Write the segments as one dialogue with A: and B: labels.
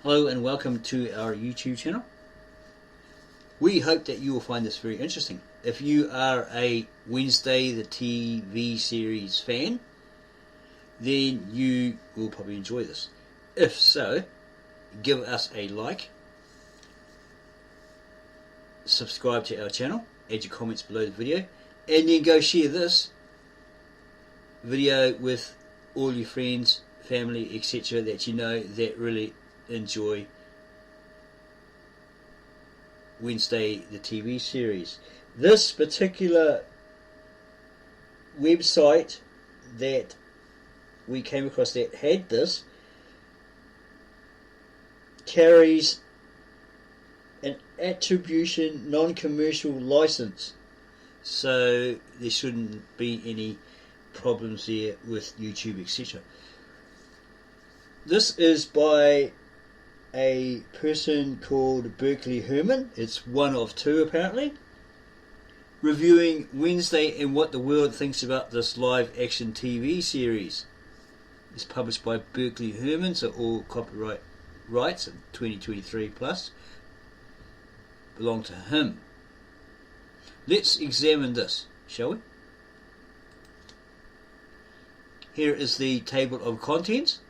A: Hello and welcome to our YouTube channel. We hope that you will find this very interesting. If you are a Wednesday the TV series fan, then you will probably enjoy this. If so, give us a like, subscribe to our channel, add your comments below the video, and then go share this video with all your friends, family, etc. that you know that really enjoy Wednesday the TV series. This particular website that we came across that had this carries an attribution non-commercial license, so there shouldn't be any problems there with YouTube, etc. This is by a person called Berkeley Herman. It's one of two apparently, reviewing Wednesday and what the world thinks about this live action TV series. It's published by Berkeley Herman, so all copyright rights in 2023 plus belong to him. Let's examine this, shall we? Here is the table of contents.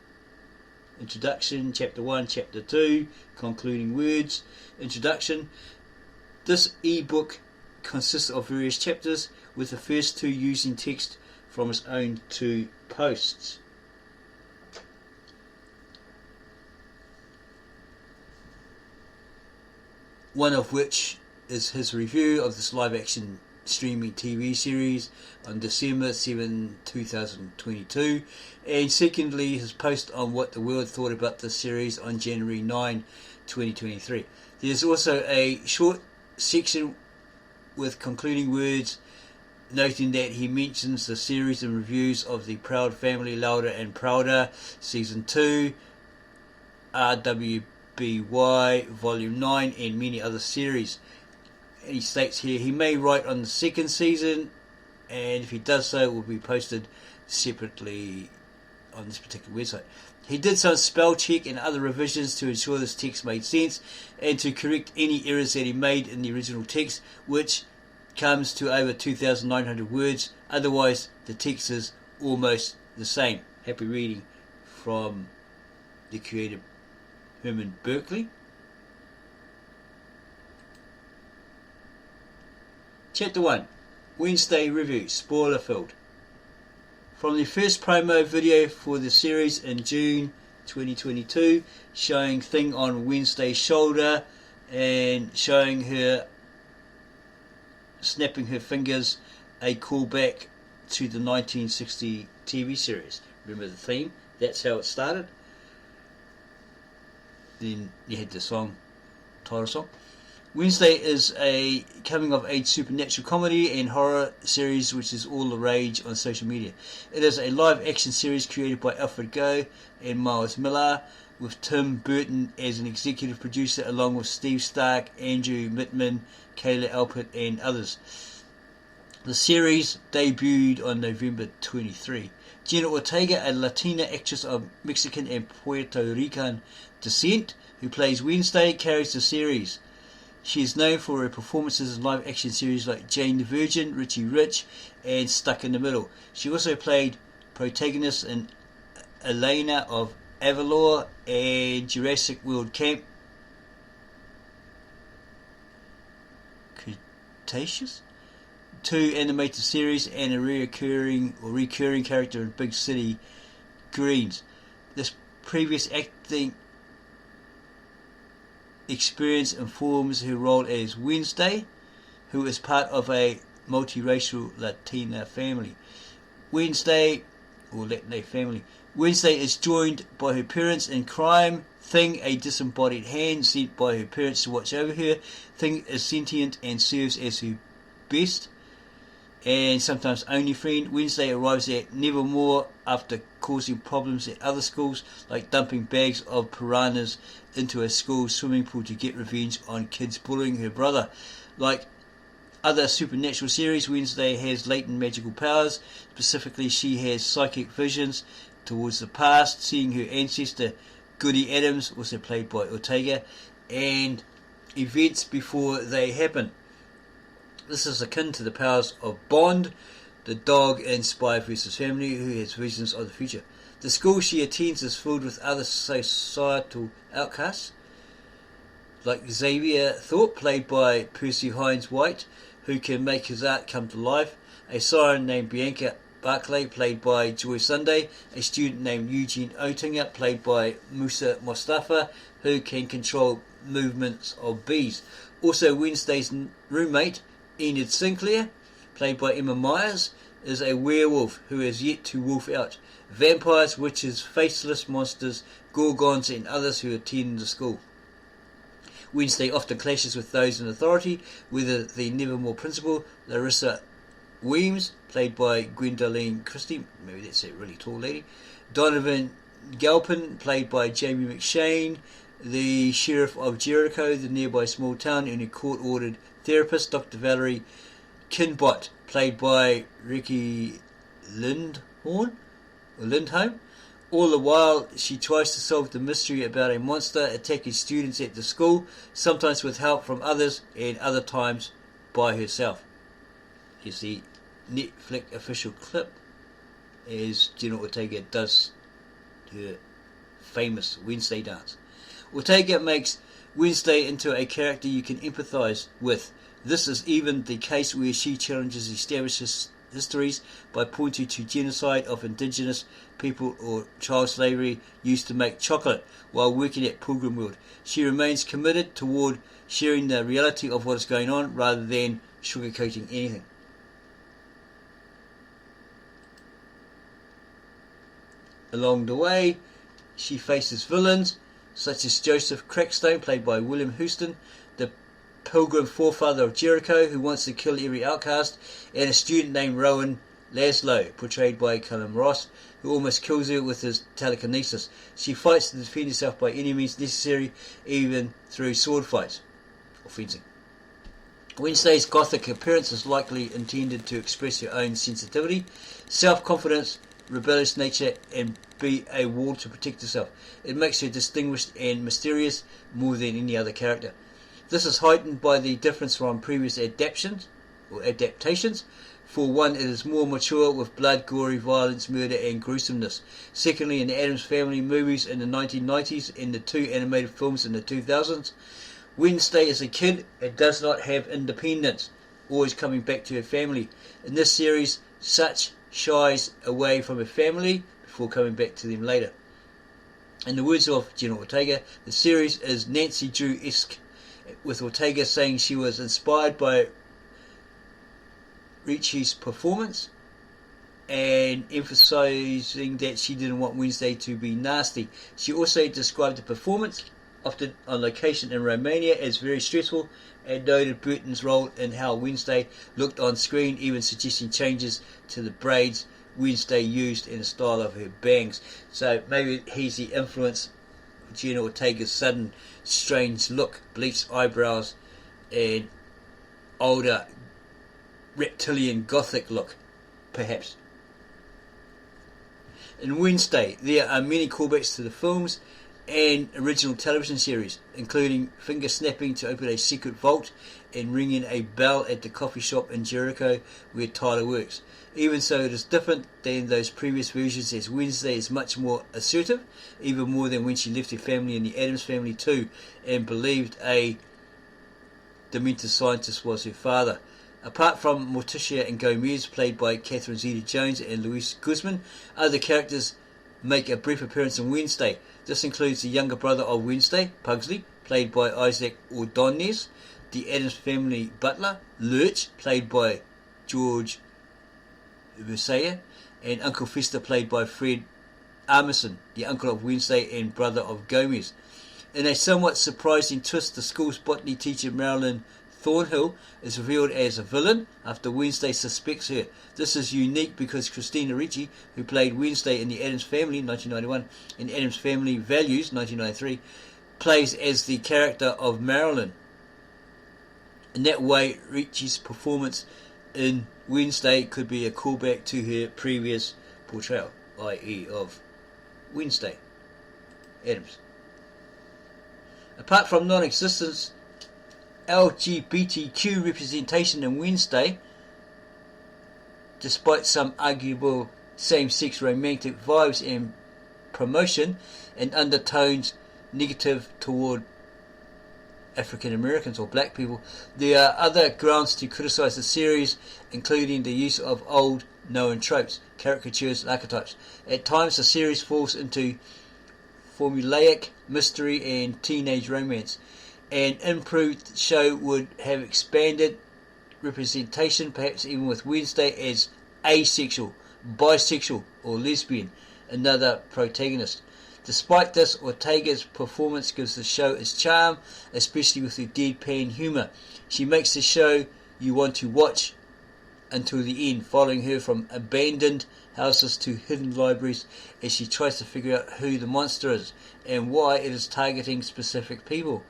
A: Introduction, Chapter 1, Chapter 2, concluding words. Introduction. This ebook consists of various chapters, with the first two using text from his own two posts. One of which is his review of this live action streaming TV series on December 7, 2022, and secondly his post on what the world thought about this series on January 9, 2023. There's also a short section with concluding words, noting that he mentions the series and reviews of The Proud Family, Louder and Prouder Season 2, RWBY Volume 9, and many other series. And he states here he may write on the second season, and if he does so, it will be posted separately on this particular website. He did some spell check and other revisions to ensure this text made sense and to correct any errors that he made in the original text, which comes to over 2,900 words. Otherwise, the text is almost the same. Happy reading from the creator Herman Berkeley. Chapter 1, Wednesday Review, spoiler filled. From the first promo video for the series in June 2022, showing Thing on Wednesday's shoulder and showing her snapping her fingers, a callback to the 1960 TV series. Remember the theme? That's how it started. Then you had the song, title song. Wednesday is a coming-of-age supernatural comedy and horror series which is all the rage on social media. It is a live-action series created by Alfred Goh and Miles Millar, with Tim Burton as an executive producer, along with Steve Stark, Andrew Mittman, Kayla Alpert, and others. The series debuted on November 23. Jenna Ortega, a Latina actress of Mexican and Puerto Rican descent, who plays Wednesday, carries the series. She is known for her performances in live-action series like Jane the Virgin, Richie Rich, and Stuck in the Middle. She also played protagonist in Elena of Avalor and Jurassic World Camp Cretaceous, two animated series, and a recurring character in Big City Greens. This previous acting experience informs her role as Wednesday, who is part of a multiracial Latina family. Wednesday is joined by her parents in crime. Thing, a disembodied hand sent by her parents to watch over her. Thing is sentient and serves as her best and sometimes only friend. Wednesday arrives at Nevermore after causing problems at other schools, like dumping bags of piranhas into a school swimming pool to get revenge on kids bullying her brother. Like other supernatural series, Wednesday has latent magical powers. Specifically, she has psychic visions towards the past, seeing her ancestor Goody Adams, also played by Ortega, and events before they happen. This is akin to the powers of Bond, the dog in Spy vs. Family, who has visions of the future. The school she attends is filled with other societal outcasts, like Xavier Thorpe, played by Percy Hines White, who can make his art come to life, a siren named Bianca Barclay, played by Joy Sunday, a student named Eugene Oettinger, played by Musa Mustafa, who can control movements of bees. Also, Wednesday's roommate, Enid Sinclair, played by Emma Myers, is a werewolf who has yet to wolf out. Vampires, witches, faceless monsters, gorgons, and others who attend the school. Wednesday often clashes with those in authority, whether the Nevermore principal, Larissa Weems, played by Gwendoline Christie, maybe that's a really tall lady, Donovan Galpin, played by Jamie McShane, the sheriff of Jericho, the nearby small town, and a court-ordered therapist, Dr. Valerie Kinbot, played by Ricky Lindholm. All the while, she tries to solve the mystery about a monster attacking students at the school, sometimes with help from others, and other times by herself. Here's the Netflix official clip as Jenna Ortega does her famous Wednesday dance. Ortega makes Wednesday into a character you can empathise with. This is even the case where she challenges established histories by pointing to genocide of indigenous people or child slavery used to make chocolate while working at Pilgrim World. She remains committed toward sharing the reality of what is going on rather than sugarcoating anything. Along the way, she faces villains such as Joseph Crackstone, played by William Houston, the pilgrim forefather of Jericho who wants to kill every outcast, and a student named Rowan Laszlo, portrayed by Callum Ross, who almost kills her with his telekinesis. She fights to defend herself by any means necessary, even through sword fights or fencing. Wednesday's gothic appearance is likely intended to express her own sensitivity, self-confidence, rebellious nature, and be a wall to protect herself. It makes her distinguished and mysterious more than any other character. This is heightened by the difference from previous adaptations. For one, it is more mature with blood, gory violence, murder and gruesomeness. Secondly, in the Addams Family movies in the 1990s and the two animated films in the 2000s, Wednesday is a kid and does not have independence, always coming back to her family. In this series, such shies away from her family before coming back to them later. In the words of Jenna Ortega, the series is Nancy Drew-esque, with Ortega saying she was inspired by Ricci's performance and emphasising that she didn't want Wednesday to be nasty. She also described the performance, often on location in Romania, as very stressful and noted Burton's role in how Wednesday looked on screen, even suggesting changes to the braids Wednesday used and the style of her bangs. So maybe he's the influence of Jenna Ortega's sudden strange look, bleached eyebrows and older reptilian gothic look, perhaps. In Wednesday, there are many callbacks to the films and original television series, including finger snapping to open a secret vault and ringing a bell at the coffee shop in Jericho where Tyler works. Even so, it is different than those previous versions, as Wednesday is much more assertive, even more than when she left her family in the Addams Family too, and believed a demented scientist was her father. Apart from Morticia and Gomez, played by Catherine Zeta-Jones and Luis Guzman, other characters make a brief appearance on Wednesday. This includes the younger brother of Wednesday, Pugsley, played by Isaac Ordonez, the Addams Family butler, Lurch, played by George Versailles, and Uncle Fester, played by Fred Armisen, the uncle of Wednesday and brother of Gomez. In a somewhat surprising twist, the school's botany teacher Marilyn Thornhill is revealed as a villain after Wednesday suspects her. This is unique because Christina Ricci, who played Wednesday in The Addams Family 1991 and Addams Family Values 1993, plays as the character of Marilyn. In that way, Ricci's performance in Wednesday could be a callback to her previous portrayal, i.e. of Wednesday Addams. Apart from non-existence LGBTQ representation in Wednesday, despite some arguable same-sex romantic vibes and promotion and undertones negative toward African Americans or black people, there are other grounds to criticise the series, including the use of old known tropes, caricatures and archetypes. At times the series falls into formulaic mystery and teenage romance. An improved show would have expanded representation, perhaps even with Wednesday as asexual, bisexual or lesbian, another protagonist. Despite this, Ortega's performance gives the show its charm, especially with her deadpan humour. She makes the show you want to watch until the end, following her from abandoned houses to hidden libraries as she tries to figure out who the monster is and why it is targeting specific people.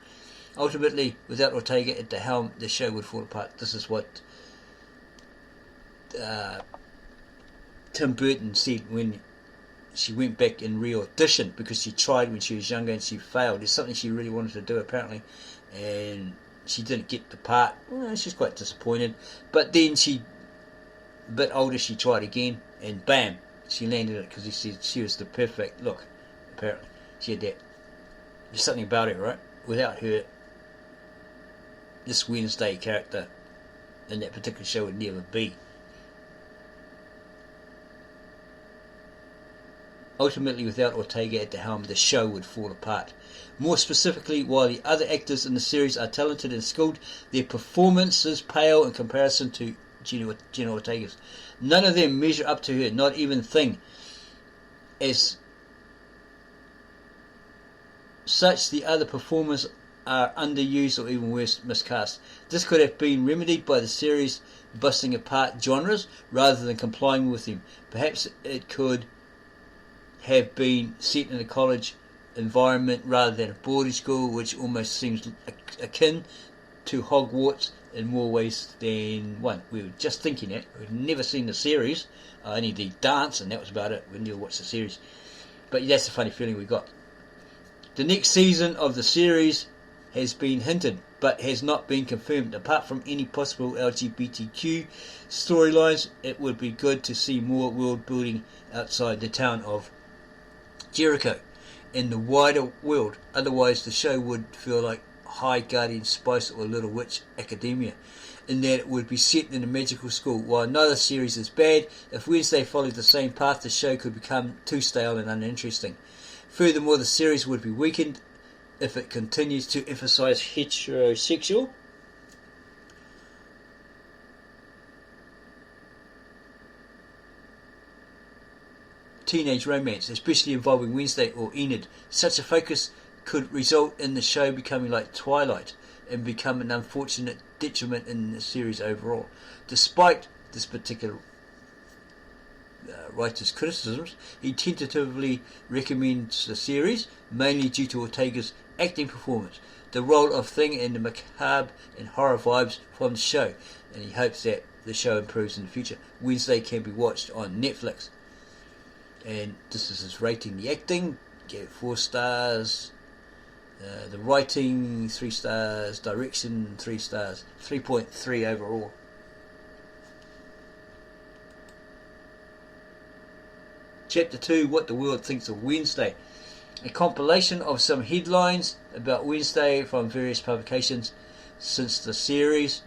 A: Ultimately, without Ortega at the helm, the show would fall apart. This is what Tim Burton said when she went back and re-auditioned, because she tried when she was younger and she failed. It's something she really wanted to do apparently, and she didn't get the part. Well, she's quite disappointed. But then a bit older, she tried again, and bam, she landed it, because he said she was the perfect look. Apparently, she had that. There's something about her, right? Without her, this Wednesday character in that particular show would never be. Ultimately, without Ortega at the helm, the show would fall apart. More specifically, while the other actors in the series are talented and skilled, their performances pale in comparison to Jenna Ortega's. None of them measure up to her, not even Thing. As such, the other performers are underused or even worse, miscast. This could have been remedied by the series busting apart genres rather than complying with them. Perhaps it could have been set in a college environment rather than a boarding school, which almost seems akin to Hogwarts in more ways than one. We were just thinking that. We've never seen the series, only the dance, and that was about it. We never watched the series. But that's the funny feeling we got. The next season of the series has been hinted, but has not been confirmed. Apart from any possible LGBTQ storylines, it would be good to see more world building outside the town of Jericho in the wider world. Otherwise the show would feel like High Guardian Spice or Little Witch Academia, in that it would be set in a magical school. While another series is bad, if Wednesday followed the same path, the show could become too stale and uninteresting. Furthermore, the series would be weakened if it continues to emphasize heterosexual teenage romance, especially involving Wednesday or Enid. Such a focus could result in the show becoming like Twilight and become an unfortunate detriment in the series overall. Despite this particular writer's criticisms, he tentatively recommends the series, mainly due to Ortega's acting performance, the role of Thing, and the macabre and horror vibes from the show, and he hopes that the show improves in the future. Wednesday can be watched on Netflix. And this is his rating. The acting, gave 4 stars. The writing, 3 stars. Direction, 3 stars. 3.3 overall. Chapter 2, What the World Thinks of Wednesday. A compilation of some headlines about Wednesday from various publications since the series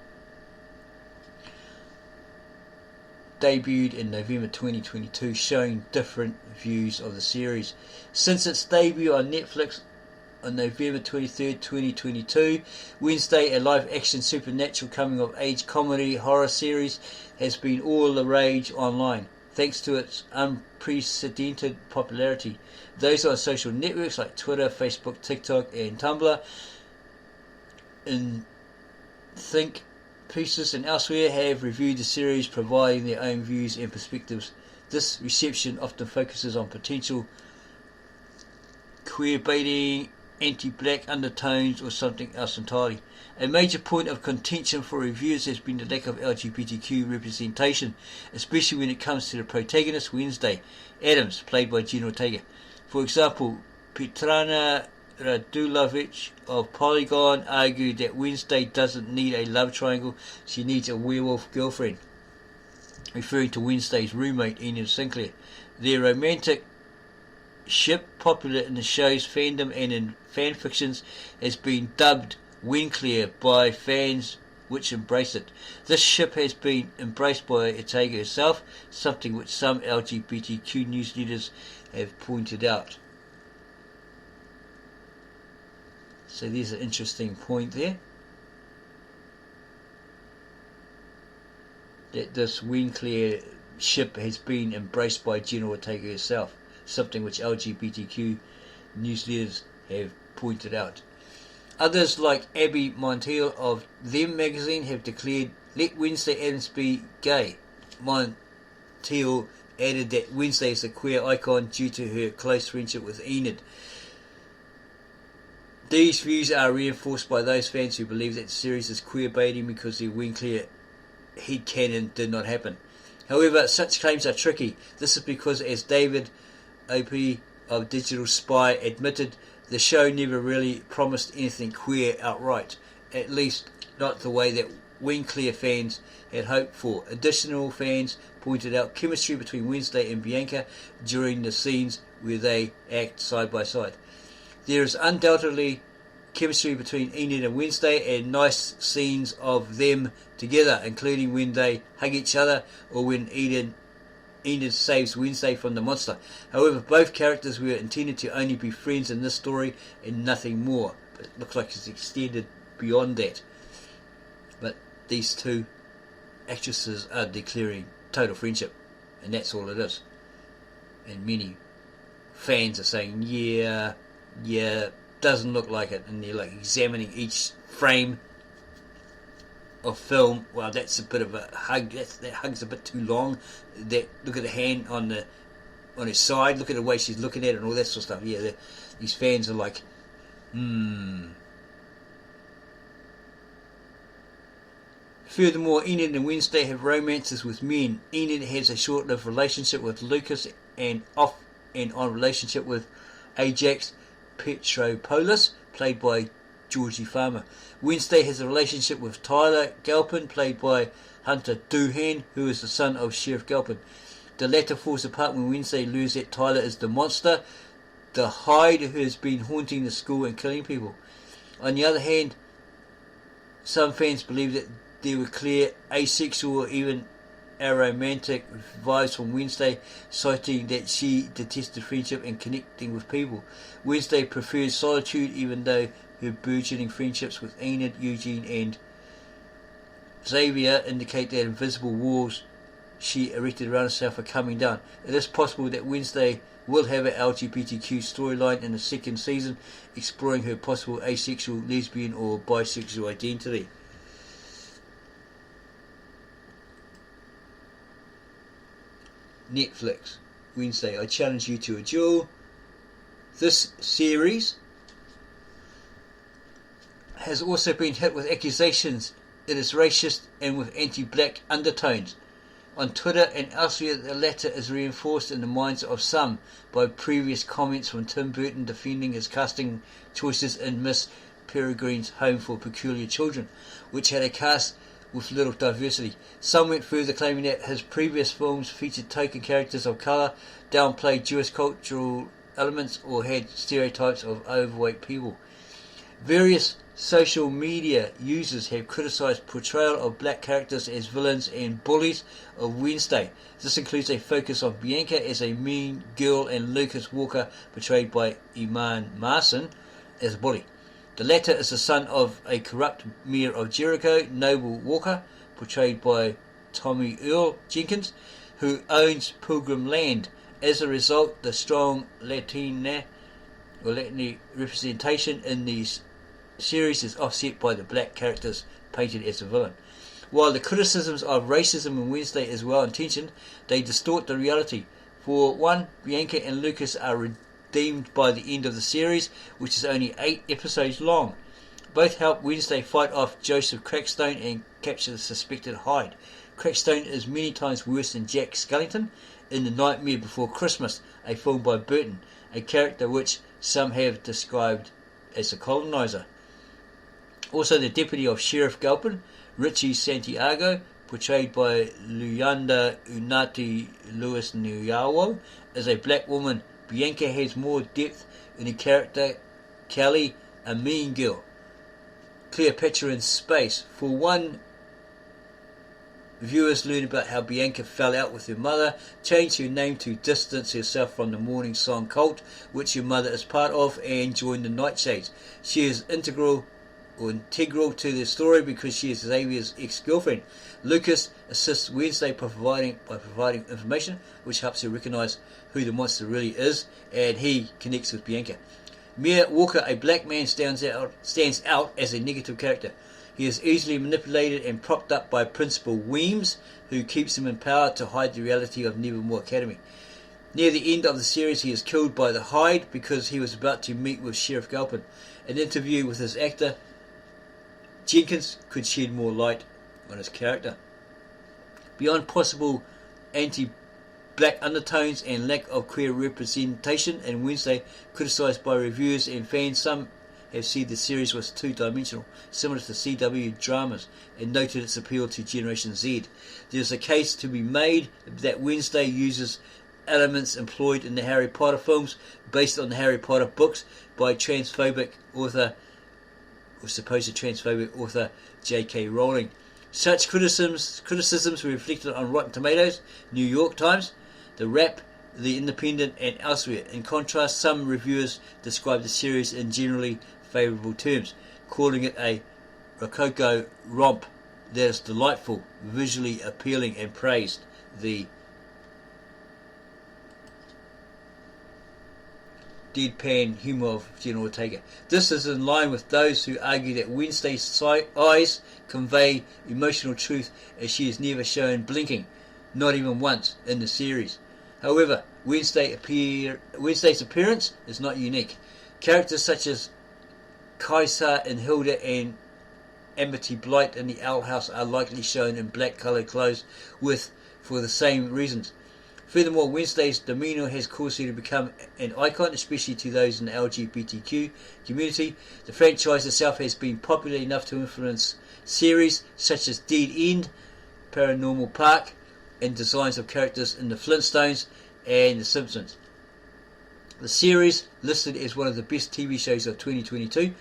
A: debuted in November 2022, showing different views of the series. Since its debut on Netflix on November 23rd, 2022, Wednesday, a live-action supernatural coming-of-age comedy horror series, has been all the rage online, thanks to its unprecedented popularity. Those on social networks like Twitter, Facebook, TikTok and Tumblr, in Think Pieces and elsewhere, have reviewed the series, providing their own views and perspectives. This reception often focuses on potential queer-baiting, anti-black undertones or something else entirely. A major point of contention for reviewers has been the lack of LGBTQ representation, especially when it comes to the protagonist, Wednesday Adams, played by Jenna Ortega. For example, Petrana Radulovich of Polygon argued that Wednesday doesn't need a love triangle, she needs a werewolf girlfriend, referring to Wednesday's roommate Enid Sinclair. Their romantic ship, popular in the show's fandom and in fan fictions, has been dubbed Winclair by fans, which embrace it. This ship has been embraced by Ortega herself, something which some LGBTQ newsletters have pointed out. So there's an interesting point there, that this Winclair ship has been embraced by Jenna Ortega herself, something which LGBTQ newsletters have pointed out. Others, like Abby Montiel of Them magazine, have declared, "Let Wednesday Addams be gay." Montiel added that Wednesday is a queer icon due to her close friendship with Enid. These views are reinforced by those fans who believe that the series is queer-baiting because the Winclair headcanon did not happen. However, such claims are tricky. This is because, as David O.P. of Digital Spy admitted, the show never really promised anything queer outright, at least not the way that Winclair fans had hoped for. Additional fans pointed out chemistry between Wednesday and Bianca during the scenes where they act side by side. There is undoubtedly chemistry between Enid and Wednesday, and nice scenes of them together, including when they hug each other or when Enid saves Wednesday from the monster. However, both characters were intended to only be friends in this story and nothing more. But it looks like it's extended beyond that. But these two actresses are declaring total friendship, and that's all it is. And many fans are saying, yeah, doesn't look like it, and they're like examining each frame of film. Well, that's a bit of a hug. That hug's a bit too long. That, look at the hand on his side. Look at the way she's looking at it and all that sort of stuff. Yeah, these fans are like, Furthermore, Enid and Wednesday have romances with men. Enid has a short-lived relationship with Lucas and off-and-on relationship with Ajax Petropoulos, played by Georgie Farmer. Wednesday has a relationship with Tyler Galpin, played by Hunter Doohan, who is the son of Sheriff Galpin. The latter falls apart when Wednesday learns that Tyler is the monster, the Hyde who has been haunting the school and killing people. On the other hand, some fans believe that there were clear asexual or even aromantic vibes from Wednesday, citing that she detested friendship and connecting with people. Wednesday prefers solitude, even though her burgeoning friendships with Enid, Eugene and Xavier indicate that invisible walls she erected around herself are coming down. It is possible that Wednesday will have an LGBTQ storyline in the second season, exploring her possible asexual, lesbian or bisexual identity. Netflix. Wednesday, I challenge you to a duel. This series has also been hit with accusations it is racist and with anti-black undertones. On Twitter and elsewhere, the latter is reinforced in the minds of some by previous comments from Tim Burton defending his casting choices in Miss Peregrine's Home for Peculiar Children, which had a cast with little diversity. Some went further, claiming that his previous films featured token characters of colour, downplayed Jewish cultural elements, or had stereotypes of overweight people. Various social media users have criticised portrayal of black characters as villains and bullies of Wednesday. This includes a focus on Bianca as a mean girl and Lucas Walker, portrayed by Iman Marson, as a bully. The latter is the son of a corrupt mayor of Jericho, Noble Walker, portrayed by Tommy Earl Jenkins, who owns Pilgrim Land. As a result, the strong Latina representation in these series is offset by the black characters painted as a villain. While the criticisms of racism in Wednesday is well intentioned, they distort the reality. For one, Bianca and Lucas are redeemed by the end of the series, which is only 8 episodes long. Both help Wednesday fight off Joseph Crackstone and capture the suspected Hyde. Crackstone is many times worse than Jack Skellington in The Nightmare Before Christmas, a film by Burton, a character which some have described as the colonizer. Also, the deputy of Sheriff Galpin, Richie Santiago, portrayed by Luyanda Unati Luis Nyarwo, as a black woman. Bianca has more depth in her character. Kelly, a mean girl. Cleopatra in space. For one, viewers learn about how Bianca fell out with her mother, changed her name to distance herself from the morning song cult, which her mother is part of, and joined the Nightshades. She is integral to the story because she is Xavier's ex-girlfriend. Lucas assists Wednesday by providing information which helps her recognise who the monster really is, and he connects with Bianca. Mayor Walker, a black man, stands out as a negative character. He is easily manipulated and propped up by Principal Weems, who keeps him in power to hide the reality of Nevermore Academy. Near the end of the series, he is killed by the Hyde because he was about to meet with Sheriff Galpin. An interview with his actor Jenkins could shed more light on his character. Beyond possible anti-black undertones and lack of queer representation in Wednesday, criticised by reviewers and fans, some have said the series was two-dimensional, similar to CW dramas, and noted its appeal to Generation Z. There is a case to be made that Wednesday uses elements employed in the Harry Potter films based on the Harry Potter books by supposed transphobic author J.K. Rowling. Such criticisms were reflected on Rotten Tomatoes, New York Times, The Wrap, The Independent, and elsewhere. In contrast, some reviewers described the series in generally favourable terms, calling it a rococo romp that is delightful, visually appealing, and praised the deadpan humour of Jenna Ortega. This is in line with those who argue that Wednesday's eyes convey emotional truth, as she is never shown blinking, not even once, in the series. However, Wednesday's appearance is not unique. Characters such as Kaisa and Hilda and Amity Blight in the Owl House are likely shown in black coloured clothes for the same reasons. Furthermore, Wednesday's demeanour has caused her to become an icon, especially to those in the LGBTQ community. The franchise itself has been popular enough to influence series such as Dead End, Paranormal Park, and designs of characters in the Flintstones and The Simpsons. The series, listed as one of the best TV shows of 2022,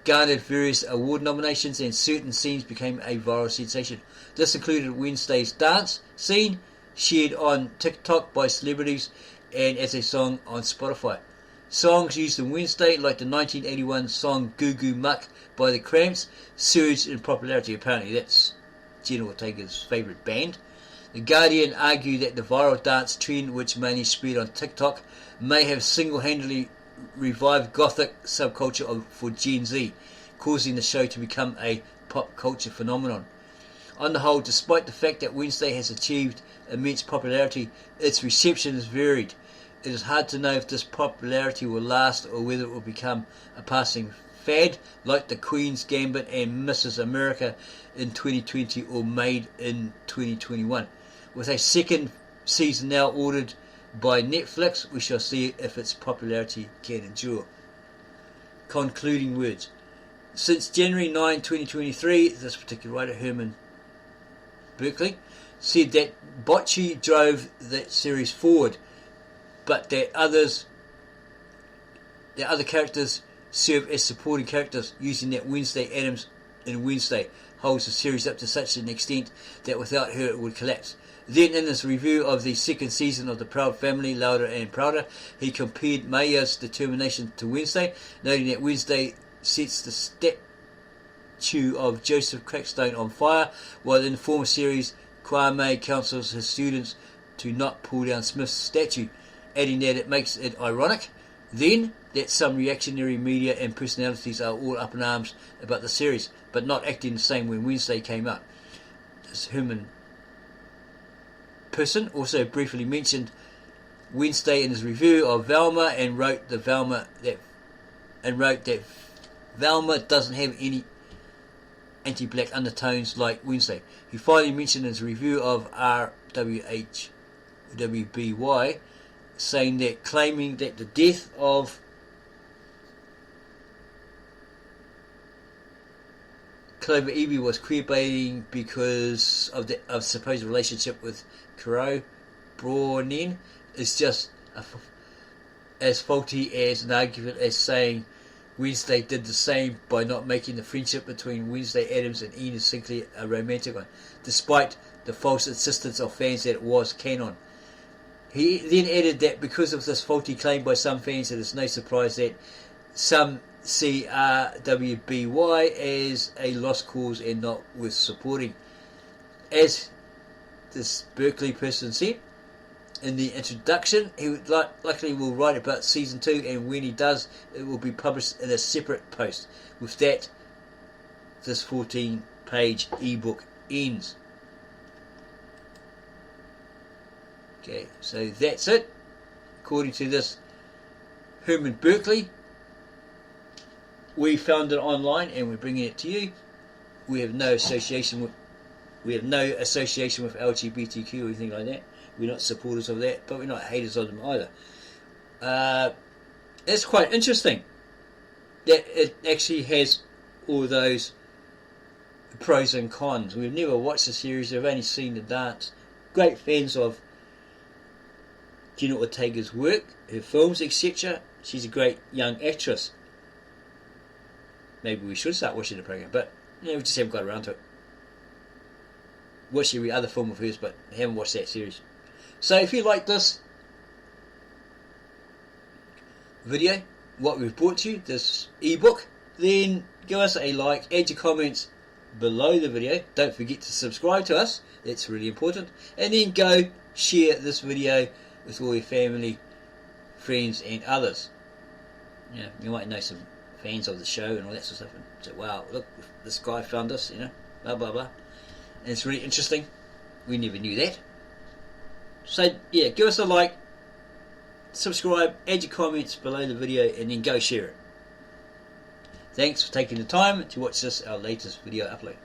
A: garnered various award nominations, and certain scenes became a viral sensation. This included Wednesday's dance scene, shared on TikTok by celebrities and as a song on Spotify. Songs used in Wednesday, like the 1981 song Goo Goo Muck by the Cramps, surged in popularity. Apparently that's Jenna Ortega's favourite band. The Guardian argued that the viral dance trend, which mainly spread on TikTok, may have single-handedly revived gothic subculture for Gen Z, causing the show to become a pop culture phenomenon. On the whole, despite the fact that Wednesday has achieved immense popularity, its reception is varied. It is hard to know if this popularity will last or whether it will become a passing fad like the Queen's Gambit and Mrs. America in 2020 or Made in 2021. With a second season now ordered by Netflix, we shall see if its popularity can endure. Concluding words. Since January 9, 2023, this particular writer, Herman Berkeley, said that Bocce drove that series forward, but that other characters serve as supporting characters, using that Wednesday Addams in Wednesday holds the series up to such an extent that without her it would collapse. Then in his review of the second season of The Proud Family, Louder and Prouder, he compared Maya's determination to Wednesday, noting that Wednesday sets the statue of Joseph Crackstone on fire, while in the former series Kwame counsels his students to not pull down Smith's statue, adding that it makes it ironic then that some reactionary media and personalities are all up in arms about the series, but not acting the same when Wednesday came out. This Herman Person also briefly mentioned Wednesday in his review of Velma and wrote that Velma doesn't have any anti-black undertones like Wednesday. He finally mentioned in his review of RWBY, saying that claiming that the death of Clover Evie was queerbaiting because of the supposed relationship with Kuro Browning is just as faulty as an argument as saying Wednesday did the same by not making the friendship between Wednesday Addams and Enid Sinclair a romantic one, despite the false insistence of fans that it was canon. He then added that because of this faulty claim by some fans, it is no surprise that some see RWBY as a lost cause and not worth supporting. As this Berkeley person said in the introduction, he would likely will write about season 2, and when he does, it will be published in a separate post. With that, this 14-page ebook ends. Okay, so that's it. According to this Herman Berkeley, we found it online and we're bringing it to you. We have no association with LGBTQ or anything like that. We're not supporters of that, but we're not haters of them either. It's quite interesting that it actually has all those pros and cons. We've never watched the series, we've only seen the dance. Great fans of Jenna Ortega's work, her films, etc. She's a great young actress. Maybe we should start watching the program, but we just haven't got around to it. Watched every other film of hers, but haven't watched that series. So if you like this video, what we've brought to you, this ebook, then give us a like, add your comments below the video. Don't forget to subscribe to us, that's really important. And then go share this video with all your family, friends and others. Yeah, you might know some fans of the show and all that sort of stuff, and say, wow, look, this guy found us, blah blah blah. And it's really interesting. We never knew that. So yeah, give us a like, subscribe, add your comments below the video, and then go share it. Thanks for taking the time to watch this, our latest video upload.